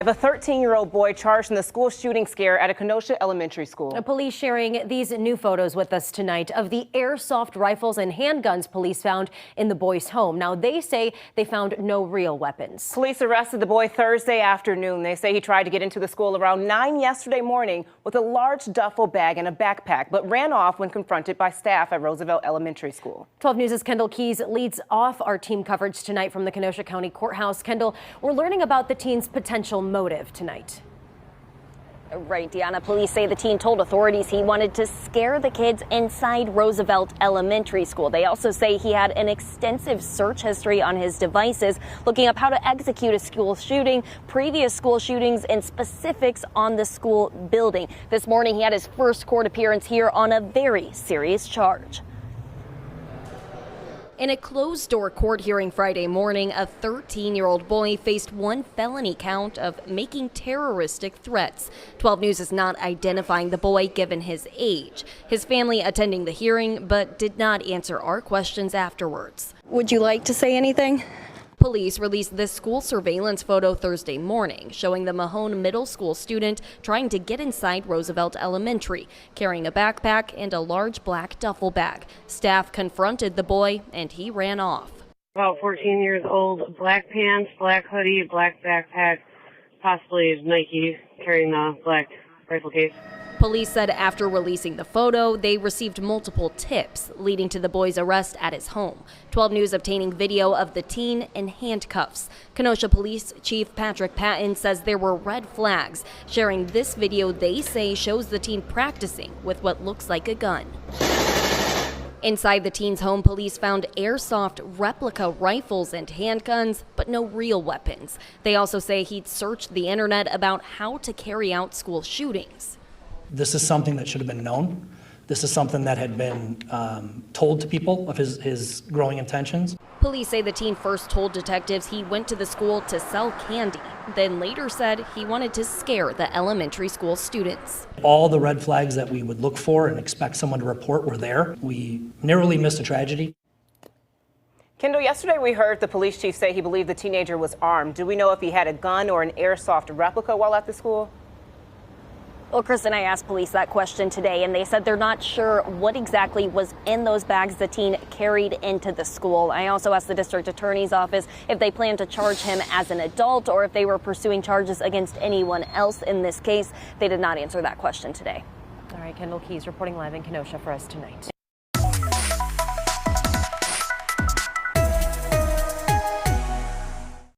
have a 13-year-old boy charged in the school shooting scare at a Kenosha elementary school. Police sharing these new photos with us tonight of the airsoft rifles and handguns police found in the boy's home. Now, they say they found no real weapons. Police arrested the boy Thursday afternoon. They say he tried to get into the school around 9 yesterday morning with a large duffel bag and a backpack, but ran off when confronted by staff at Roosevelt Elementary School. 12 News' Kendall Keys leads off our team coverage tonight from the Kenosha County Courthouse. Kendall, we're learning about the teen's potential motive tonight. Right, Deanna. Police say the teen told authorities he wanted to scare the kids inside Roosevelt Elementary School. They also say he had an extensive search history on his devices, looking up how to execute a school shooting, previous school shootings, and specifics on the school building. This morning, he had his first court appearance here on a very serious charge. In a closed-door court hearing Friday morning, a 13-year-old boy faced one felony count of making terroristic threats. 12 News is not identifying the boy given his age. His family attending the hearing, but did not answer our questions afterwards. Would you like to say anything? Police released this school surveillance photo Thursday morning, showing the Mahone Middle School student trying to get inside Roosevelt Elementary, carrying a backpack and a large black duffel bag. Staff confronted the boy, and he ran off. About 14 years old, black pants, black hoodie, black backpack, possibly Nike, carrying a black rifle case. Police said after releasing the photo, they received multiple tips, leading to the boy's arrest at his home. 12 News obtaining video of the teen in handcuffs. Kenosha Police Chief Patrick Patton says there were red flags, sharing this video they say shows the teen practicing with what looks like a gun. Inside the teen's home, police found airsoft replica rifles and handguns, but no real weapons. They also say he'd searched the internet about how to carry out school shootings. This is something that should have been known. This is something that had been told to people of his growing intentions. Police say the teen first told detectives he went to the school to sell candy, then later said he wanted to scare the elementary school students. All the red flags that we would look for and expect someone to report were there. We narrowly missed a tragedy. Kendall, yesterday we heard the police chief say he believed the teenager was armed. Do we know if he had a gun or an airsoft replica while at the school? Well, Chris and I asked police that question today, and they said they're not sure what exactly was in those bags the teen carried into the school. I also asked the district attorney's office if they plan to charge him as an adult or if they were pursuing charges against anyone else in this case. They did not answer that question today. All right, Kendall Keys reporting live in Kenosha for us tonight.